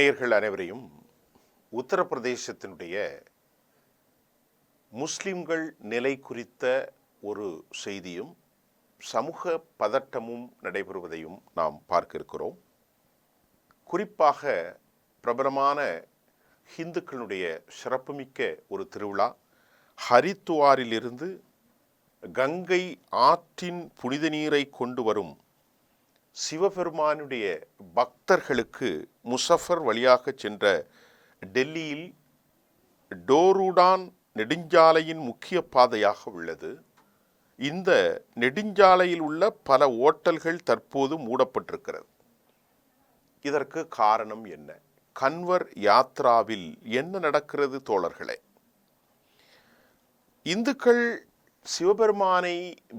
நேயர்கள் அனைவரையும் உத்தரப்பிரதேசத்தினுடைய முஸ்லிம்கள் நிலை குறித்த ஒரு செய்தியும் சமூக பதட்டமும் நடைபெறுவதையும் நாம் பார்க்க இருக்கிறோம். குறிப்பாக பிரபலமான ஹிந்துக்களுடைய சிறப்புமிக்க ஒரு திருவிழா ஹரித்துவாரிலிருந்து கங்கை ஆற்றின் புனித நீரை கொண்டு வரும் சிவபெருமானுடைய பக்தர்களுக்கு முசஃபர் வழியாக சென்ற டெல்லியில் டோருடான் நெடுஞ்சாலையின் முக்கிய பாதையாக உள்ளது. இந்த நெடுஞ்சாலையில் உள்ள பல ஓட்டல்கள் தற்போது மூடப்பட்டிருக்கிறது. இதற்கு காரணம் என்ன? கன்வர் யாத்ராவில் என்ன நடக்கிறது தோழர்களே? இந்துக்கள் சிவபெருமானை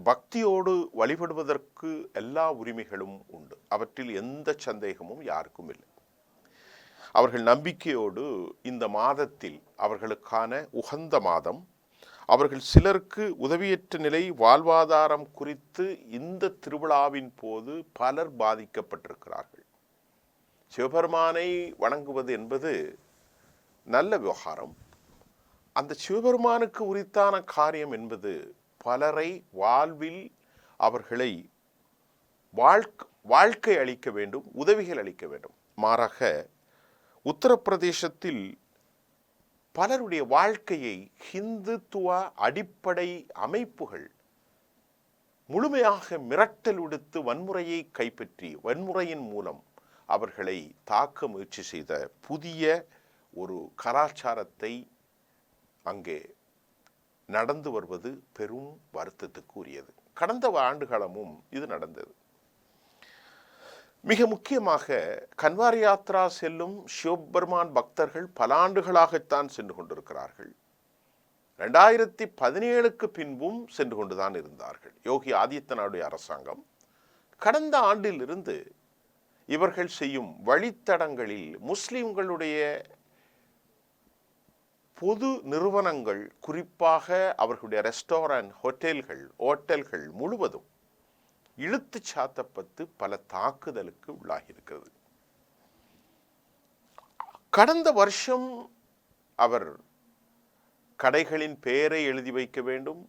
பக்தியோடு வழிபடுவதற்கு எல்லா உரிமைகளும் உண்டு. அவற்றில் எந்த சந்தேகமும் யாருக்கும் இல்லை. அவர்கள் நம்பிக்கையோடு இந்த மாதத்தில் அவர்களுக்கான உகந்த மாதம், அவர்கள் சிலருக்கு உதவியற்ற நிலை வாழ்வாதாரம் குறித்து இந்த திருவிழாவின் போது பலர் பாதிக்கப்பட்டிருக்கிறார்கள். சிவபெருமானை வணங்குவது என்பது நல்ல விவகாரம். அந்த சிவபெருமானுக்கு உரித்தான காரியம் என்பது பலரை வாழ்வில் அவர்களை வாழ்க்கை அளிக்க வேண்டும், உதவிகள் அளிக்க வேண்டும். மாறாக உத்தரப்பிரதேசத்தில் பலருடைய வாழ்க்கையை ஹிந்துத்துவ அடிப்படை அமைப்புகள் முழுமையாக மிரட்டல் விடுத்து வன்முறையை கைப்பற்றி வன்முறையின் மூலம் அவர்களை தாக்க முயற்சி செய்த புதிய ஒரு கலாச்சாரத்தை அங்கே நடந்து வருவது பெரும் வருத்தத்துக்கு உரியது. கடந்த ஆண்டுகாலமும் இது நடந்தது. மிக முக்கியமாக கன்வார் யாத்ரா செல்லும் சிவபெருமான் பக்தர்கள் பல ஆண்டுகளாகத்தான் சென்று கொண்டிருக்கிறார்கள். 2017 பின்பும் சென்று கொண்டுதான் இருந்தார்கள். யோகி ஆதித்யநாத்துடைய அரசாங்கம் கடந்த ஆண்டிலிருந்து இவர்கள் செய்யும் வழித்தடங்களில் முஸ்லிம்களுடைய பொது நிறுவனங்கள், குறிப்பாக அவர்களுடைய ரெஸ்டாரண்ட், ஹோட்டல்கள் முழுவதும் இழுத்து சாத்தப்பட்டு பல தாக்குதலுக்கு உள்ளாகி இருக்கிறது. கடந்த வருஷம் அவர் கடைகளின் பெயரை எழுதி வைக்க வேண்டும்,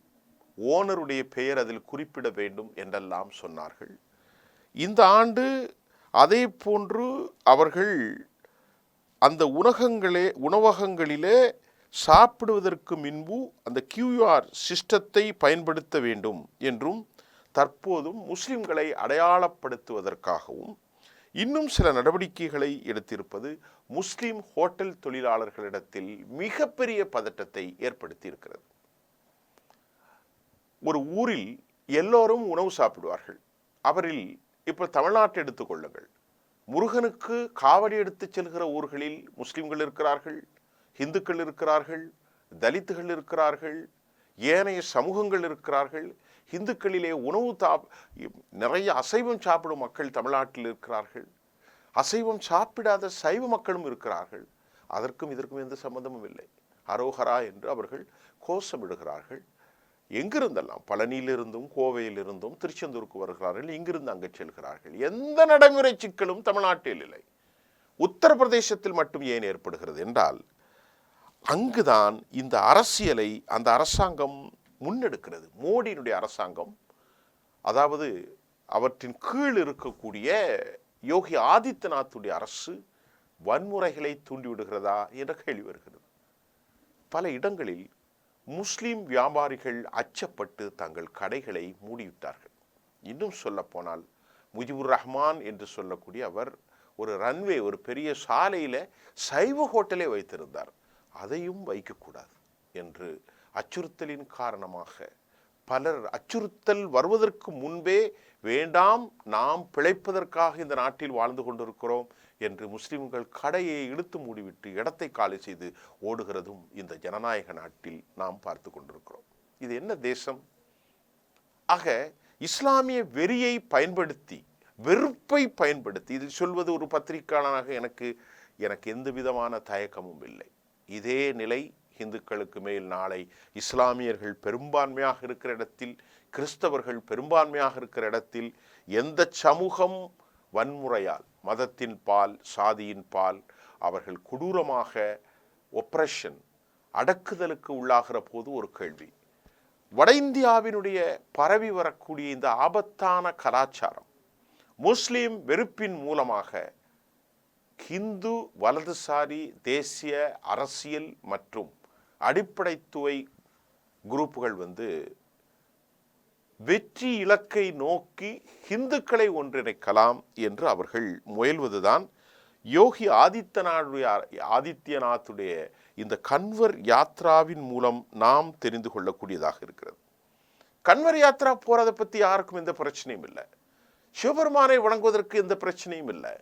ஓனருடைய பெயர் அதில் குறிப்பிட வேண்டும் என்றெல்லாம் சொன்னார்கள். இந்த ஆண்டு அதே போன்று அவர்கள் அந்த உணவகங்களிலே சாப்பிடுவதற்கு முன்பு அந்த QR சிஸ்டத்தை பயன்படுத்த வேண்டும் என்றும், தற்போதும் முஸ்லிம்களை அடையாளப்படுத்துவதற்காகவும் இன்னும் சில நடவடிக்கைகளை எடுத்திருப்பது முஸ்லிம் ஹோட்டல் தொழிலாளர்களிடத்தில் மிகப்பெரிய பதட்டத்தை ஏற்படுத்தி இருக்கிறது. ஒரு ஊரில் எல்லோரும் உணவு சாப்பிடுவார்கள். அவரில் இப்போ தமிழ்நாட்டை எடுத்துக்கொள்ளுங்கள். முருகனுக்கு காவடி எடுத்து செல்கிற ஊர்களில் முஸ்லிம்கள் இருக்கிறார்கள், இந்துக்கள் இருக்கிறார்கள், தலித்துகள் இருக்கிறார்கள், ஏனைய சமூகங்கள் இருக்கிறார்கள். இந்துக்களிலே நிறைய அசைவம் சாப்பிடும் மக்கள் தமிழ்நாட்டில் இருக்கிறார்கள். அசைவம் சாப்பிடாத சைவ மக்களும் இருக்கிறார்கள். அதற்கும் இதற்கும் எந்த சம்பந்தமும் இல்லை. அரோகரா என்று அவர்கள் கோஷமிடுகிறார்கள். எங்கிருந்தெல்லாம் பழனியிலிருந்தும் கோவையிலிருந்தும் திருச்செந்தூருக்கு வருகிறார்கள், இங்கிருந்து அங்கு செல்கிறார்கள். எந்த நடைமுறை சிக்கலும் தமிழ்நாட்டில் இல்லை. உத்தரப்பிரதேசத்தில் மட்டும் ஏன் ஏற்படுகிறது என்றால், அங்குதான் இந்த அரசியலை அந்த அரசாங்கம் முன்னெடுக்கிறது. மோடியினுடைய அரசாங்கம், அதாவது அவற்றின் கீழ் இருக்கக்கூடிய யோகி ஆதித்யநாத்துடைய அரசு வன்முறைகளை தூண்டிவிடுகிறதா என்ற கேள்வி வருகிறது. பல இடங்களில் முஸ்லிம் வியாபாரிகள் அச்சப்பட்டு தங்கள் கடைகளை மூடிவிட்டார்கள். இன்னும் சொல்ல போனால் முஜிபுர் ரஹ்மான் என்று சொல்லக்கூடிய அவர் ஒரு ரன்வே, ஒரு பெரிய சாலையில் சைவ ஹோட்டலை வைத்திருந்தார். அதையும் வைக்கக்கூடாது என்று அச்சுறுத்தலின் காரணமாக பலர் அச்சுறுத்தல் வருவதற்கு முன்பே வேண்டாம், நாம் பிழைப்பதற்காக இந்த நாட்டில் வாழ்ந்து கொண்டிருக்கிறோம் என்று முஸ்லிம்கள் கடையை இழுத்து மூடிவிட்டு இடத்தை காலி செய்து ஓடுகிறதும் இந்த ஜனநாயக நாட்டில் நாம் பார்த்து கொண்டிருக்கிறோம். இது என்ன தேசம்? ஆக இஸ்லாமிய வெறியை பயன்படுத்தி, வெறுப்பை பயன்படுத்தி, இது சொல்வது ஒரு பத்திரிகையாளனாக எனக்கு எந்த விதமான தயக்கமும் இல்லை. இதே நிலை இந்துக்களுக்கு மேல் நாளை இஸ்லாமியர்கள் பெரும்பான்மையாக இருக்கிற இடத்தில், கிறிஸ்தவர்கள் பெரும்பான்மையாக இருக்கிற இடத்தில் எந்த சமூகம் வன்முறையால், மதத்தின் பால், சாதியின் பால், அவர்கள் கொடூரமாக ஒப்ரஷன் அடக்குதலுக்கு உள்ளாகிற போது ஒரு கேள்வி, வட இந்தியாவினுடைய பரவி வரக்கூடிய இந்த ஆபத்தான கலாச்சாரம் முஸ்லிம் வெறுப்பின் மூலமாக ஹிந்து வலதுசாரி தேசிய அரசியல் மற்றும் அடிப்படைத்துவை குரூப்புகள் வெற்றி இலக்கை நோக்கி இந்துக்களை ஒன்றிணைக்கலாம் என்று அவர்கள் முயல்வதுதான் யோகி ஆதித்யநாத்துடைய இந்த கன்வர் யாத்ராவின் மூலம் நாம் தெரிந்து கொள்ளக்கூடியதாக இருக்கிறது. கன்வர் யாத்ரா போறதை பற்றி யாருக்கும் எந்த பிரச்சனையும் இல்லை. சிவபெருமானை வணங்குவதற்கு எந்த பிரச்சனையும் இல்லை.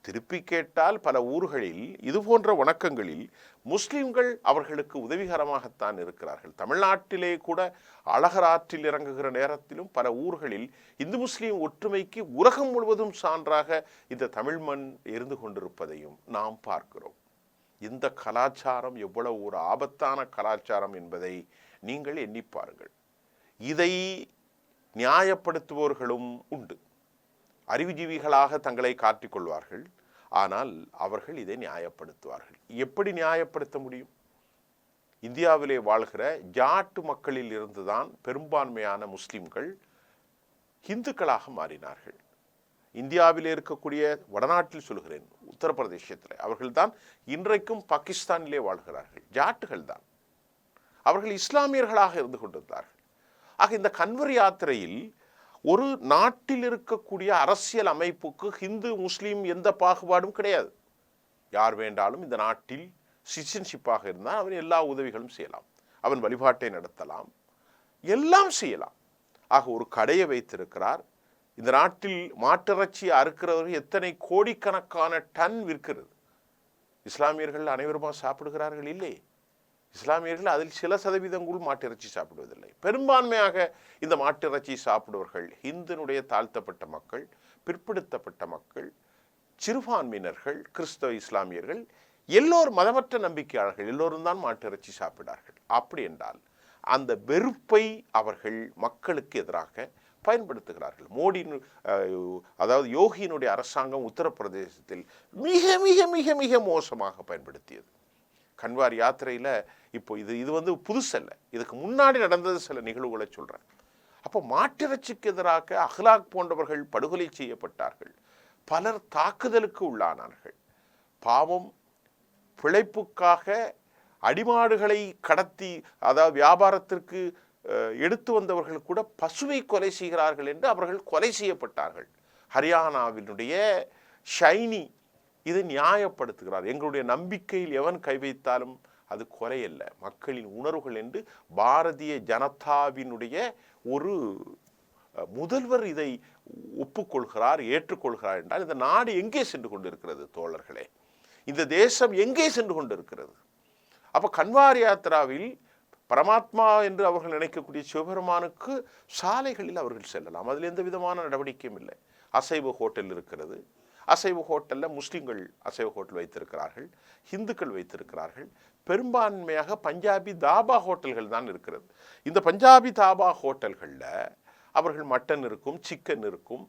திருப்பி கேட்டால் பல ஊர்களில் இது போன்ற வணக்கங்களில் முஸ்லிம்கள் அவர்களுக்கு உதவிகரமாகத்தான் இருக்கிறார்கள். தமிழ்நாட்டிலே கூட அழகர் ஆற்றில் இறங்குகிற நேரத்திலும் பல ஊர்களில் இந்து முஸ்லீம் ஒற்றுமைக்கு உலகம் முழுவதும் சான்றாக இந்த தமிழ் மண் இருந்து கொண்டிருப்பதையும் நாம் பார்க்கிறோம். இந்த கலாச்சாரம் எவ்வளவு ஒரு ஆபத்தான கலாச்சாரம் என்பதை நீங்கள் எண்ணி பாருங்கள். இதை நியாயப்படுத்துபவர்களும் உண்டு. அறிவுஜீவிகளாக தங்களை காட்டிக்கொள்வார்கள். ஆனால் அவர்கள் இதை நியாயப்படுத்துவார்கள். எப்படி நியாயப்படுத்த முடியும்? இந்தியாவிலே வாழ்கிற ஜாட்டு மக்களில் இருந்துதான் பெரும்பான்மையான முஸ்லிம்கள் இந்துக்களாக மாறினார்கள். இந்தியாவிலே இருக்கக்கூடிய வடநாட்டில் சொல்கிறேன், உத்தரப்பிரதேசத்தில் அவர்கள்தான் இன்றைக்கும் பாகிஸ்தானிலே வாழ்கிறார்கள். ஜாட்டுகள் தான். அவர்கள் இஸ்லாமியர்களாக இருந்து கொண்டிருந்தார்கள். ஆக இந்த கன்வர் யாத்திரையில் ஒரு நாட்டில் இருக்கக்கூடிய அரசியல் அமைப்புக்கு ஹிந்து முஸ்லீம் எந்த பாகுபாடும் கிடையாது. யார் வேண்டாலும் இந்த நாட்டில் சிட்டிசன்ஷிப்பாக இருந்தால் அவன் எல்லா உதவிகளும் செய்யலாம், அவன் வழிபாட்டை நடத்தலாம், எல்லாம் செய்யலாம். ஆக ஒரு கடையை வைத்திருக்கிறார். இந்த நாட்டில் மாட்டிறைச்சி அறுக்கிறவர்கள் எத்தனை கோடிக்கணக்கான டன் விற்கிறது. இஸ்லாமியர்கள் அனைவருமா சாப்பிடுகிறார்கள்? இல்லை. இஸ்லாமியர்கள் அதில் சில சதவீதங்கள் மாட்டிறைச்சி சாப்பிடுவதில்லை. பெரும்பான்மையாக இந்த மாட்டிறைச்சி சாப்பிடுவர்கள் ஹிந்துனுடைய தாழ்த்தப்பட்ட மக்கள், பிற்படுத்தப்பட்ட மக்கள், சிறுபான்மையினர்கள், கிறிஸ்தவ இஸ்லாமியர்கள், எல்லோரும் மதமற்ற நம்பிக்கையாளர்கள் எல்லோரும் தான் மாட்டிறைச்சி சாப்பிடார்கள். அப்படி என்றால் அந்த வெறுப்பை அவர்கள் மக்களுக்கு எதிராக பயன்படுத்துகிறார்கள். மோடி அதாவது யோகியினுடைய அரசாங்கம் உத்தரப்பிரதேசத்தில் மிக மிக மிக மிக மோசமாக பயன்படுத்தியது. கன்வார் யாத்திரையில் இப்போ இது புதுசல்ல, இதுக்கு முன்னாடி நடந்தது சில நிகழ்வுகளை சொல்கிறேன். அப்போ மாட்டிறைச்சிக்கு எதிராக அஹ்லாக் போன்றவர்கள் படுகொலை செய்யப்பட்டார்கள். பலர் தாக்குதலுக்கு உள்ளானார்கள். பாவம், பிழைப்புக்காக அடிமாடுகளை கடத்தி அதாவது வியாபாரத்திற்கு எடுத்து வந்தவர்கள் கூட பசுவை கொலை செய்கிறார்கள் என்று அவர்கள் கொலை செய்யப்பட்டார்கள். ஹரியானாவினுடைய ஷைனி இதை நியாயப்படுத்துகிறார். எங்களுடைய நம்பிக்கையில் எவன் கை வைத்தாலும் அது குறையல்ல, மக்களின் உணர்வுகள் என்று பாரதிய ஜனதாவினுடைய ஒரு முதல்வர் இதை ஒப்புக்கொள்கிறார், ஏற்றுக்கொள்கிறார் என்றால் இந்த நாடு எங்கே சென்று கொண்டிருக்கிறது தோழர்களே? இந்த தேசம் எங்கே சென்று கொண்டிருக்கிறது? அப்போ கன்வார் யாத்திராவில் பரமாத்மா என்று அவர்கள் நினைக்கக்கூடிய சிவபெருமானுக்கு சாலைகளில் அவர்கள் செல்லலாம். அதில் எந்த விதமான நடவடிக்கையும் இல்லை. அசைவ ஹோட்டல் இருக்கிறது. அசைவ ஹோட்டலில் முஸ்லீம்கள் அசைவ ஹோட்டல் வைத்திருக்கிறார்கள், ஹிந்துக்கள் வைத்திருக்கிறார்கள். பெரும்பான்மையாக பஞ்சாபி தாபா ஹோட்டல்கள் தான் இருக்கிறது. இந்த பஞ்சாபி தாபா ஹோட்டல்களில் அவர்கள் மட்டன் இருக்கும், சிக்கன் இருக்கும்,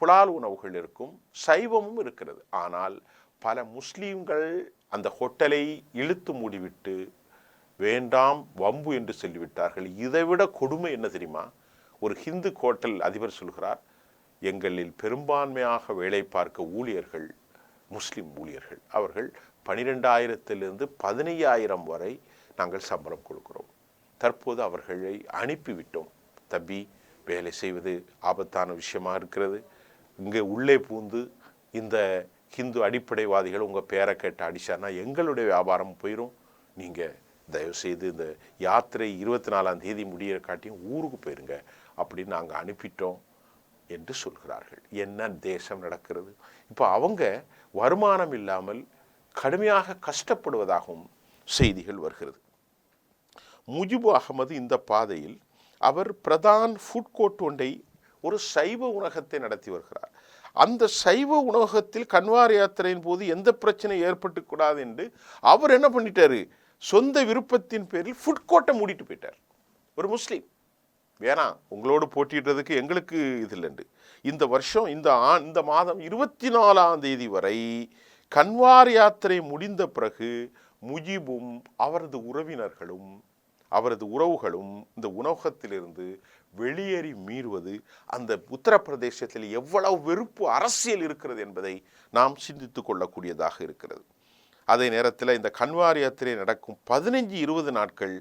புலால் உணவுகள் இருக்கும், சைவமும் இருக்கிறது. ஆனால் பல முஸ்லீம்கள் அந்த ஹோட்டலை இழுத்து மூடிவிட்டு வேண்டாம் வம்பு என்று சொல்லிவிட்டார்கள். இதைவிட கொடுமை என்ன தெரியுமா? ஒரு ஹிந்து ஹோட்டல் அதிபர் சொல்கிறார், எங்களில் பெரும்பான்மையாக வேலை பார்க்க ஊழியர்கள் முஸ்லிம் ஊழியர்கள். அவர்கள் 12,000 15,000 வரை நாங்கள் சம்பளம் கொடுக்கிறோம். தற்போது அவர்களை அனுப்பிவிட்டோம். தம்பி, வேலை செய்வது ஆபத்தான விஷயமா இருக்கிறது. இங்கே உள்ளே பூந்து இந்த ஹிந்து அடிப்படைவாதிகள் உங்கள் பேரை கேட்டு அடிச்சானா எங்களுடைய வியாபாரம் போயிடும். நீங்கள் தயவுசெய்து இந்த யாத்திரை 24ஆம் தேதி முடிய காட்டியும் ஊருக்கு போயிருங்க அப்படின்னு நாங்கள் அனுப்பிட்டோம் என்று சொல்கிறார்கள். என்ன தேசம் நடக்கிறது? இப்போ அவங்க வருமானம் இல்லாமல் கடுமையாக கஷ்டப்படுவதாகவும் செய்திகள் வருகிறது. முஜிபு அகமது இந்த பாதையில் அவர் பிரதான் ஃபுட் கோர்ட் ஒன்றை ஒரு சைவ உணவகத்தை நடத்தி வருகிறார். அந்த சைவ உணவகத்தில் கன்வார் யாத்திரையின் போது எந்த பிரச்சனை ஏற்பட்டு கூடாது என்று அவர் என்ன பண்ணிட்டாரு, சொந்த விருப்பத்தின் பேரில் ஃபுட் கோர்ட்டை மூடிட்டு போயிட்டார். ஒரு முஸ்லீம் வேணாம், உங்களோடு போட்டியிடுறதுக்கு எங்களுக்கு இது இல்லைண்டு. இந்த வருஷம் இந்த மாதம் 24ஆம் தேதி வரை கன்வார் யாத்திரை முடிந்த பிறகு முஜிபும் அவரது உறவினர்களும் அவரது உறவுகளும் இந்த உணவகத்திலிருந்து வெளியேறி மீறுவது அந்த உத்தரப்பிரதேசத்தில் எவ்வளவு வெறுப்பு அரசியல் இருக்கிறது என்பதை நாம் சிந்தித்து கொள்ளக்கூடியதாக இருக்கிறது. அதே நேரத்தில் இந்த கன்வார் யாத்திரை நடக்கும் 15-20 நாட்கள்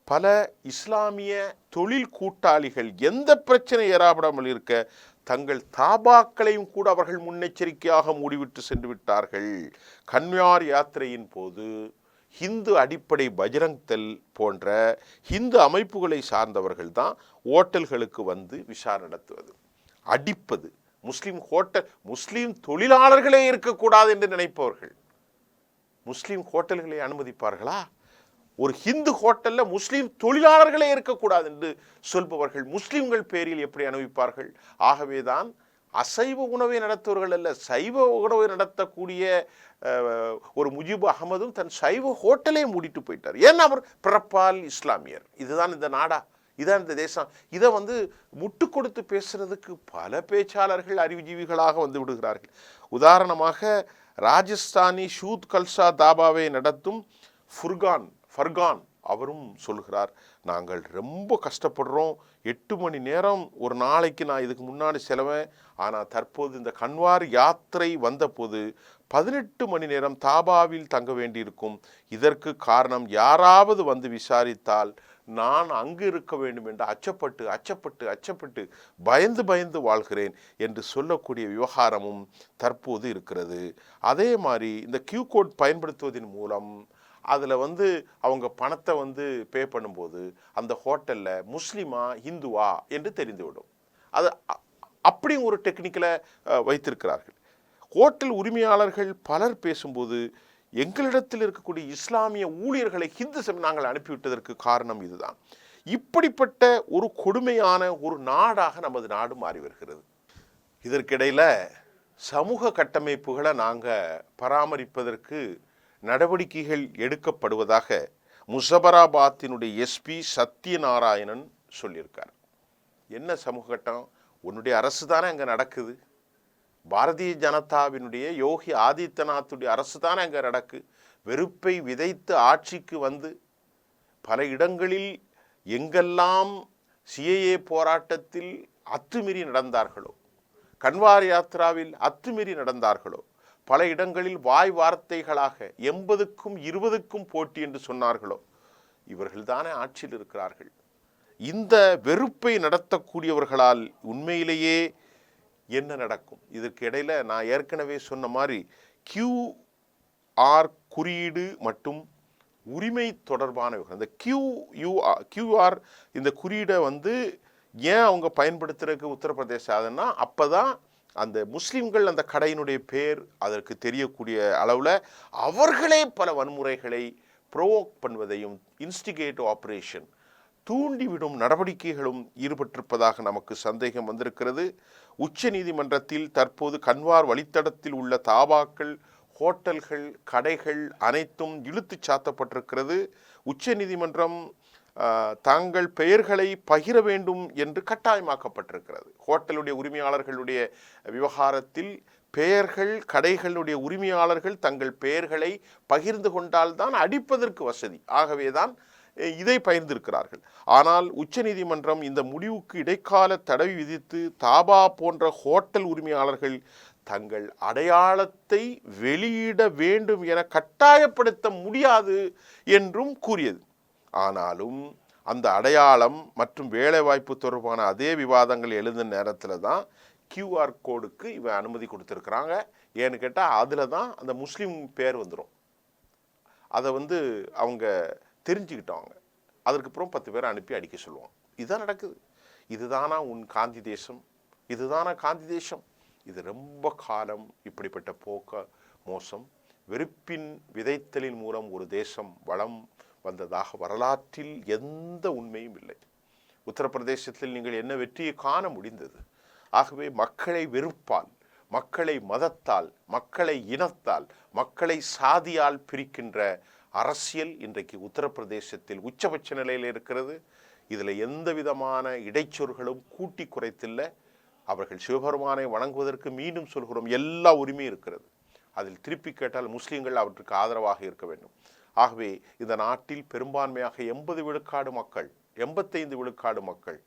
பல இஸ்லாமிய தொழில் கூட்டாளிகள் எந்த பிரச்சனை ஏறாவிடாமல் இருக்க தங்கள் தாபாக்களையும் கூட அவர்கள் முன்னெச்சரிக்கையாக மூடிவிட்டு சென்று விட்டார்கள். கன்வார் யாத்திரையின் போது ஹிந்து அடிப்படை பஜ்ரங் தள் போன்ற ஹிந்து அமைப்புகளை சார்ந்தவர்கள் தான் ஓட்டல்களுக்கு வந்து விசாரணை நடத்துவது, அடிப்பது. முஸ்லீம் தொழிலாளர்களே இருக்கக்கூடாது என்று நினைப்பவர்கள் முஸ்லீம் ஹோட்டல்களை அனுமதிப்பார்களா? ஒரு ஹிந்து ஹோட்டல்ல முஸ்லீம் தொழிலாளர்களே இருக்கக்கூடாது என்று சொல்பவர்கள் முஸ்லீம்கள் பேரில் எப்படி அனுமதிப்பார்கள்? ஆகவேதான் அசைவ உணவை நடத்துவர்கள் அல்ல, சைவ உணவை நடத்தக்கூடிய ஒரு முஜிபு அகமதும் தன் சைவ ஹோட்டலே மூடிட்டு போயிட்டார். ஏன்னா அவர் பிறப்பால் இஸ்லாமியர். இதுதான் இந்த நாடா, இதான் இந்த தேசம். இதை முட்டு கொடுத்து பேசுறதுக்கு பல பேச்சாளர்கள் அறிவுஜீவிகளாக வந்து விடுகிறார்கள். உதாரணமாக ராஜஸ்தானி ஷூத் கல்சா தாபாவை நடத்தும் ஃபர்கான் அவரும் சொல்கிறார், நாங்கள் ரொம்ப கஷ்டப்படுறோம், 8 மணி நேரம் ஒரு நாளைக்கு நான் இதுக்கு முன்னாடி செலவேன். ஆனால் தற்போது இந்த கன்வார் யாத்திரை வந்தபோது 18 மணி நேரம் தாபாவில் தங்க வேண்டியிருக்கும். இதற்கு காரணம் யாராவது வந்து விசாரித்தால் நான் அங்கு இருக்க வேண்டும் என்று அச்சப்பட்டு பயந்து வாழ்கிறேன் என்று சொல்லக்கூடிய விவகாரமும் தற்போது இருக்கிறது. அதே மாதிரி இந்த கியூ கோட் பயன்படுத்துவதன் மூலம் அதில் அவங்க பணத்தை பே பண்ணும்போது அந்த ஹோட்டலில் முஸ்லீமா ஹிந்துவா என்று தெரிந்துவிடும். அது அப்படியும் ஒரு டெக்னிக்கலை வைத்திருக்கிறார்கள். ஹோட்டல் உரிமையாளர்கள் பலர் பேசும்போது எங்களிடத்தில் இருக்கக்கூடிய இஸ்லாமிய ஊழியர்களை ஹிந்து நாங்கள் அனுப்பிவிட்டதற்கு காரணம் இதுதான். இப்படிப்பட்ட ஒரு கொடுமையான ஒரு நாடாக நமது நாடு மாறி வருகிறது. இதற்கிடையில் சமூக கட்டமைப்புகளை நாங்கள் பராமரிப்பதற்கு நடவடிக்கைகள் எடுக்கப்படுவதாக முசபராபாத்தினுடைய எஸ்பி சத்யநாராயணன் சொல்லியிருக்கார். என்ன சமூக கட்டம்? உன்னுடைய அரசு தானே அங்கே நடக்குது. பாரதிய ஜனதாவினுடைய யோகி ஆதித்யநாத்துடைய அரசு தானே அங்கே நடக்கு. வெறுப்பை விதைத்து ஆட்சிக்கு வந்து பல இடங்களில் எங்கெல்லாம் சிஏஏ போராட்டத்தில் அத்துமீறி நடந்தார்களோ, கன்வார் யாத்ராவில் அத்துமீறி நடந்தார்களோ, பல இடங்களில் வாய் வார்த்தைகளாக 80க்கும் 20க்கும் போட்டி என்று சொன்னார்களோ, இவர்கள் தானே ஆட்சியில் இருக்கிறார்கள். இந்த வெறுப்பை நடத்தக்கூடியவர்களால் உண்மையிலேயே என்ன நடக்கும்? இதற்கு இடையில நான் ஏற்கனவே சொன்ன மாதிரி QR குறியீடு மற்றும் உரிமை தொடர்பான இந்த QR இந்த குறியீடை ஏன் அவங்க பயன்படுத்துறதுக்கு உத்தரப்பிரதேச ஆகுதுன்னா, அப்போதான் அந்த முஸ்லீம்கள் அந்த கடையினுடைய பேர் அதற்கு தெரியக்கூடிய அளவில் அவர்களே பல வன்முறைகளை ப்ரோவோக் பண்ணுவதையும் இன்ஸ்டிகேட் ஆபரேஷன் தூண்டிவிடும் நடவடிக்கைகளும் ஈடுபட்டிருப்பதாக நமக்கு சந்தேகம் வந்திருக்கிறது. உச்ச நீதிமன்றத்தில் தற்போது கன்வார் வழித்தடத்தில் உள்ள தாபாக்கள், ஹோட்டல்கள், கடைகள் அனைத்தும் இழுத்து சாத்தப்பட்டிருக்கிறது. உச்ச நீதிமன்றம் தாங்கள் பெயர்களை பகிர வேண்டும் என்று கட்டாயமாக்கப்பட்டிருக்கிறது. ஹோட்டலுடைய உரிமையாளர்களுடைய விவகாரத்தில் பெயர்கள், கடைகளுடைய உரிமையாளர்கள் தங்கள் பெயர்களை பகிர்ந்து கொண்டால்தான் அடிப்பதற்கு வசதி. ஆகவேதான் இதை பகிர்ந்திருக்கிறார்கள். ஆனால் உச்ச நீதிமன்றம் இந்த முடிவுக்கு இடைக்கால தடை விதித்து தாபா போன்ற ஹோட்டல் உரிமையாளர்கள் தங்கள் அடையாளத்தை வெளியிட வேண்டும் என கட்டாயப்படுத்த முடியாது என்றும் கூறியது. ஆனாலும் அந்த அடையாளம் மற்றும் வேலைவாய்ப்பு தொடர்பான அதே விவாதங்கள் எழுந்த நேரத்தில் தான் QR கோடுக்கு இவன் அனுமதி கொடுத்துருக்குறாங்க. ஏன்னு கேட்டால் அதில் தான் அந்த முஸ்லீம் பேர் வந்துடும். அதை அவங்க தெரிஞ்சுக்கிட்டவங்க அதற்கப்புறம் 10 பேரை அனுப்பி அடிக்க சொல்லுவாங்க. இதுதான் நடக்குது. இதுதானா உன் காந்தி தேசம்? இதுதானா காந்தி தேசம்? இது ரொம்ப காலம் இப்படிப்பட்ட போக்க மோசம். வெறுப்பின் விதைத்தலின் மூலம் ஒரு தேசம் வளம் வந்ததாக வரலாற்றில் எந்த உண்மையும் இல்லை. உத்தரப்பிரதேசத்தில் நீங்கள் என்ன வெற்றியை காண முடிந்தது? ஆகவே மக்களை வெறுப்பால், மக்களை மதத்தால், மக்களை இனத்தால், மக்களை சாதியால் பிரிக்கின்ற அரசியல் இன்றைக்கு உத்தரப்பிரதேசத்தில் உச்சபட்ச நிலையில் இருக்கிறது. இதில் எந்த விதமான இடைச்சொற்களும் கூட்டி குறைத்தில்லை. அவர்கள் சிவபெருமானை வணங்குவதற்கு மீண்டும் சொல்கிறோம், எல்லா உரிமையும் இருக்கிறது. அதில் திருப்பி கேட்டால் முஸ்லீம்கள் அவற்றுக்கு ஆதரவாக இருக்க வேண்டும். ஆகவே இந்த நாட்டில் பெரும்பான்மையாக 80 விழுக்காடு மக்கள் 85 விழுக்காடு மக்கள்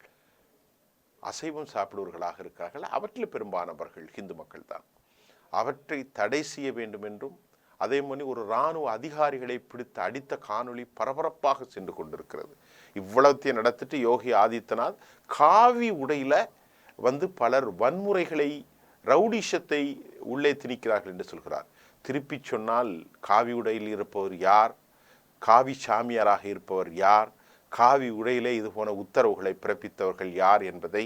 அசைவம் சாப்பிடுவர்களாக இருக்கிறார்கள். அவற்றில் பெரும்பானவர்கள் இந்து மக்கள் தான். அவற்றை தடை செய்ய வேண்டும் என்றும், அதே மாதிரி ஒரு இராணுவ அதிகாரிகளை பிடித்து அடித்த காணொளி பரபரப்பாக சென்று கொண்டிருக்கிறது. இவ்வளவுத்தையும் நடத்திட்டு யோகி ஆதித்யநாத் காவி உடையில பலர் வன்முறைகளை ரவுடிஷத்தை உள்ளே திணிக்கிறார்கள் என்று சொல்கிறார். திருப்பி சொன்னால் காவி உடையில் இருப்பவர் யார், காவி சாமியாராக இருப்பவர் யார், காவி உடையிலே இது போன உத்தரவுகளை பிறப்பித்தவர்கள் யார் என்பதை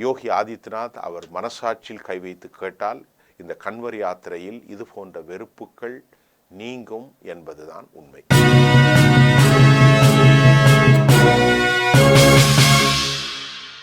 யோகி ஆதித்யநாத் அவர் மனசாட்சியில் கை வைத்து கேட்டால் இந்த கன்வர் யாத்திரையில் இது போன்ற வெறுப்புகள் நீங்கும் என்பதுதான் உண்மை.